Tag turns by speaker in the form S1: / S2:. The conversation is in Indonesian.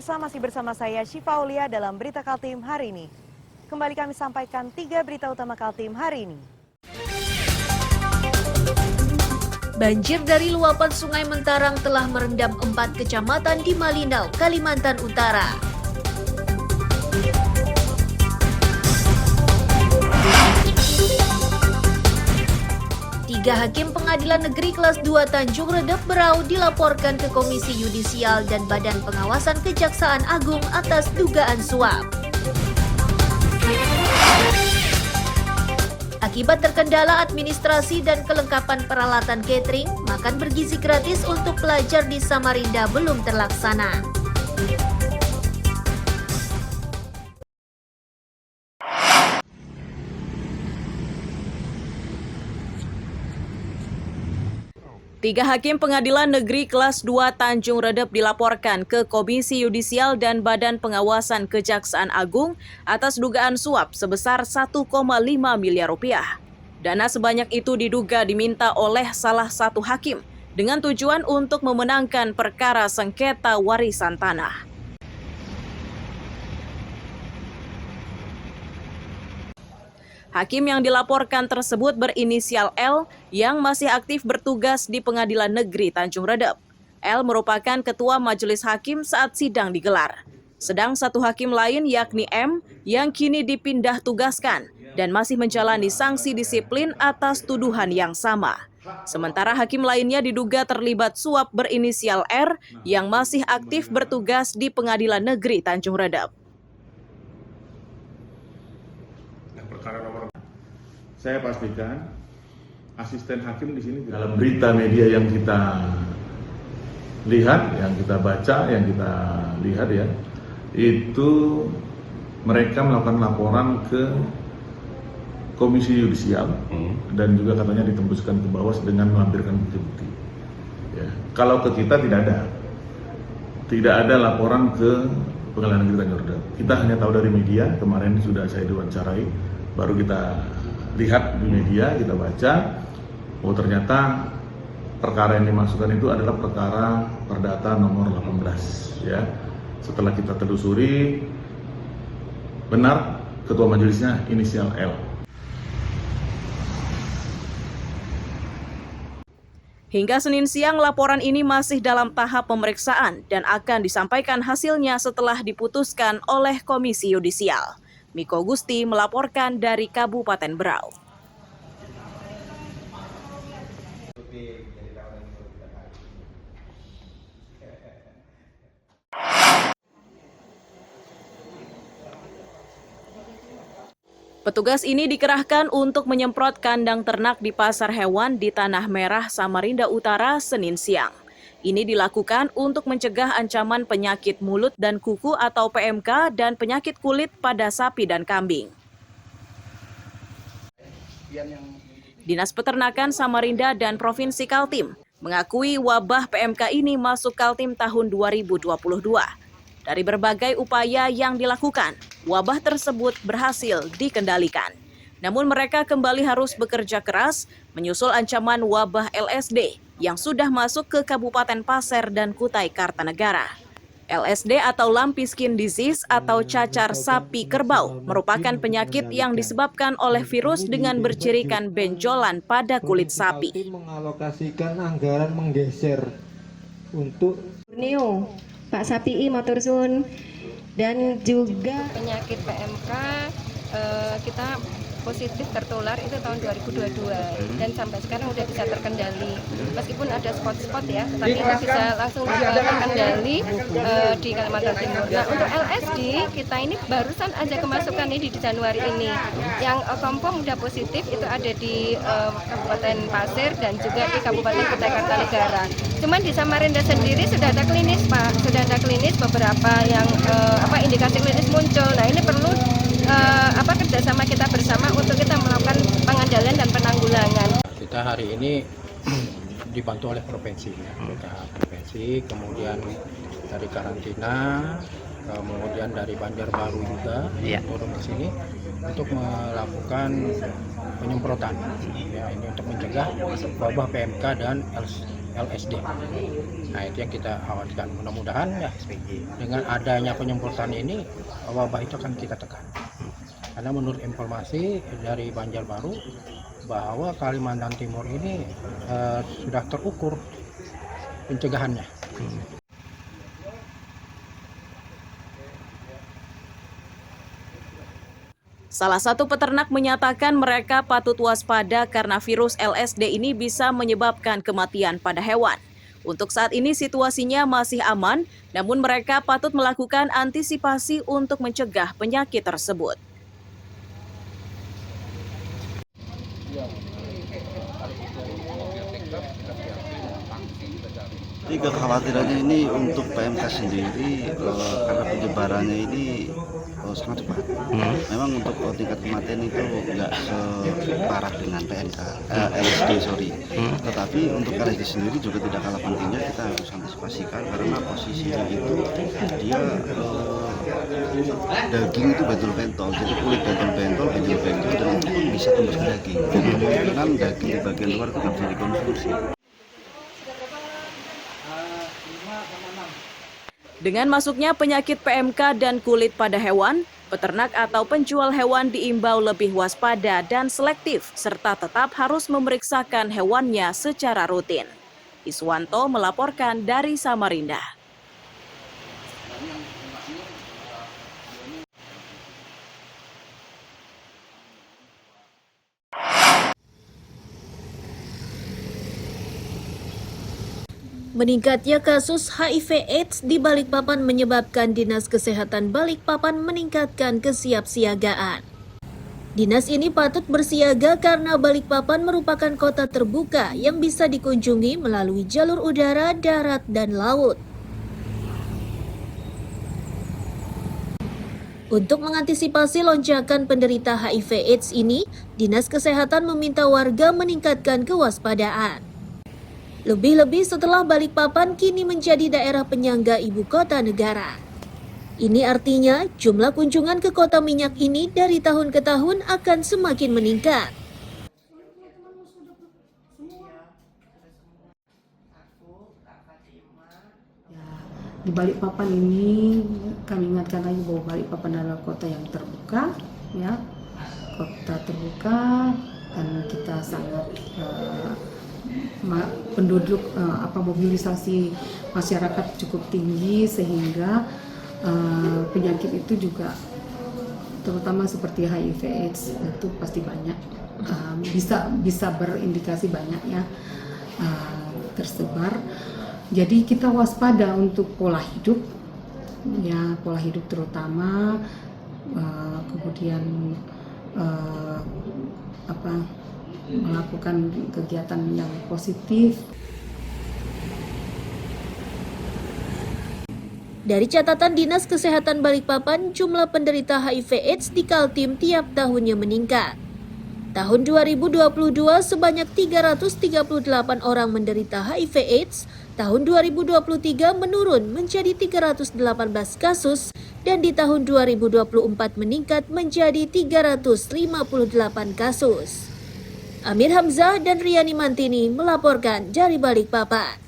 S1: pemirsa, masih bersama saya Syifa Aulia dalam Berita Kaltim hari ini. Kembali kami sampaikan 3 berita utama Kaltim hari ini.
S2: Banjir dari luapan Sungai Mentarang telah merendam 4 kecamatan di Malinau, Kalimantan Utara. Tiga hakim Pengadilan Negeri Kelas 2 Tanjung Redep Berau dilaporkan ke Komisi Yudisial dan Badan Pengawasan Kejaksaan Agung atas dugaan suap. Akibat terkendala administrasi dan kelengkapan peralatan catering, makan bergizi gratis untuk pelajar di Samarinda belum terlaksana.
S1: Tiga hakim Pengadilan Negeri Kelas 2 Tanjung Redep dilaporkan ke Komisi Yudisial dan Badan Pengawasan Kejaksaan Agung atas dugaan suap sebesar 1,5 miliar rupiah. Dana sebanyak itu diduga diminta oleh salah satu hakim dengan tujuan untuk memenangkan perkara sengketa warisan tanah. Hakim yang dilaporkan tersebut berinisial L yang masih aktif bertugas di Pengadilan Negeri Tanjung Redep. L merupakan ketua majelis hakim saat sidang digelar. Sedang satu hakim lain yakni M yang kini dipindah tugaskan dan masih menjalani sanksi disiplin atas tuduhan yang sama. Sementara hakim lainnya diduga terlibat suap berinisial R yang masih aktif bertugas di Pengadilan Negeri Tanjung Redep.
S3: Saya pastikan asisten hakim di sini dalam berita media yang kita lihat, yang kita baca, yang kita lihat ya, itu mereka melakukan laporan ke Komisi Yudisial dan juga katanya ditembuskan ke bawah dengan melampirkan bukti-bukti. Ya. Kalau ke kita tidak ada laporan ke Pengadilan Negeri Tanjung Redep. Kita hanya tahu dari media, kemarin sudah saya diwawancarai, baru kita lihat di media, kita baca, oh ternyata perkara yang dimasukkan itu adalah perkara perdata nomor 18 ya. Setelah kita telusuri, benar ketua majelisnya inisial L.
S1: Hingga Senin siang, laporan ini masih dalam tahap pemeriksaan dan akan disampaikan hasilnya setelah diputuskan oleh Komisi Yudisial. Miko Gusti melaporkan dari Kabupaten Berau. Petugas ini dikerahkan untuk menyemprot kandang ternak di pasar hewan di Tanah Merah, Samarinda Utara, Senin siang. Ini dilakukan untuk mencegah ancaman penyakit mulut dan kuku atau PMK dan penyakit kulit pada sapi dan kambing. Dinas Peternakan Samarinda dan Provinsi Kaltim mengakui wabah PMK ini masuk Kaltim tahun 2022. Dari berbagai upaya yang dilakukan, wabah tersebut berhasil dikendalikan. Namun mereka kembali harus bekerja keras menyusul ancaman wabah LSD yang sudah masuk ke Kabupaten Pasir dan Kutai Kartanegara. LSD atau Lumpy Skin Disease atau cacar sapi kerbau merupakan penyakit yang disebabkan oleh virus dengan bercirikan benjolan pada kulit sapi.
S4: Mengalokasikan anggaran menggeser untuk
S5: Borneo, Pak Sapi matur suwun, dan juga
S6: penyakit PMK kita positif tertular itu tahun 2022 dan sampai sekarang udah bisa terkendali meskipun ada spot-spot ya, tapi kita bisa langsung terkendali di Kalimantan Timur. Nah untuk LSD kita ini barusan aja kemasukan ini di Januari ini, yang confirm udah positif itu ada di Kabupaten Pasir dan juga di Kabupaten Kutai Kartanegara. Cuman di Samarinda sendiri sudah ada klinis Pak, sudah ada klinis beberapa yang indikasi klinis muncul. Nah ini perlu kerjasama kita bersama untuk kita melakukan pengendalian dan penanggulangan.
S7: Kita hari ini dibantu oleh provinsi, kemudian dari karantina, kemudian dari Banjarbaru juga turun ke sini untuk melakukan penyemprotan. Ya, ini untuk mencegah wabah PMK dan LSD. Nah itu yang kita khawatirkan. Mudah-mudahan ya dengan adanya penyemprotan ini wabah itu akan kita tekan. Karena menurut informasi dari Banjarbaru bahwa Kalimantan Timur ini sudah terukur pencegahannya.
S1: Salah satu peternak menyatakan mereka patut waspada karena virus LSD ini bisa menyebabkan kematian pada hewan. Untuk saat ini situasinya masih aman, namun mereka patut melakukan antisipasi untuk mencegah penyakit tersebut.
S8: Jadi kekhawatirannya ini untuk PMK sendiri karena penyebarannya ini sangat cepat. Memang untuk tingkat kematian itu nggak separah dengan LSD, Tetapi untuk LSD sendiri juga tidak kalah pentingnya kita harus antisipasikan karena posisinya itu dia daging itu bentul-bentol, jadi kulit bentul-bentol dan itu pun bisa tembus ke daging. Kemungkinan daging di bagian luar itu nggak bisa dikonsumsi.
S1: Dengan masuknya penyakit PMK dan kulit pada hewan, peternak atau penjual hewan diimbau lebih waspada dan selektif, serta tetap harus memeriksakan hewannya secara rutin. Iswanto melaporkan dari Samarinda.
S2: Meningkatnya kasus HIV/AIDS di Balikpapan menyebabkan Dinas Kesehatan Balikpapan meningkatkan kesiapsiagaan. Dinas ini patut bersiaga karena Balikpapan merupakan kota terbuka yang bisa dikunjungi melalui jalur udara, darat, dan laut. Untuk mengantisipasi lonjakan penderita HIV/AIDS ini, Dinas Kesehatan meminta warga meningkatkan kewaspadaan. Lebih-lebih setelah Balikpapan kini menjadi daerah penyangga ibu kota negara. Ini artinya jumlah kunjungan ke kota minyak ini dari tahun ke tahun akan semakin meningkat.
S9: Di Balikpapan ini kami ingatkan lagi bahwa Balikpapan adalah kota yang terbuka, ya, kota terbuka, dan kita sangat penduduk mobilisasi masyarakat cukup tinggi sehingga penyakit itu juga terutama seperti HIV/AIDS itu pasti banyak bisa berindikasi banyaknya tersebar. Jadi kita waspada untuk pola hidup, ya, pola hidup terutama kemudian melakukan kegiatan yang positif.
S2: Dari catatan Dinas Kesehatan Balikpapan, jumlah penderita HIV/AIDS di Kaltim tiap tahunnya meningkat. Tahun 2022 sebanyak 338 orang menderita HIV/AIDS, tahun 2023 menurun menjadi 318 kasus, dan di tahun 2024 meningkat menjadi 358 kasus. Amir Hamzah dan Riani Mantini melaporkan dari Balikpapan.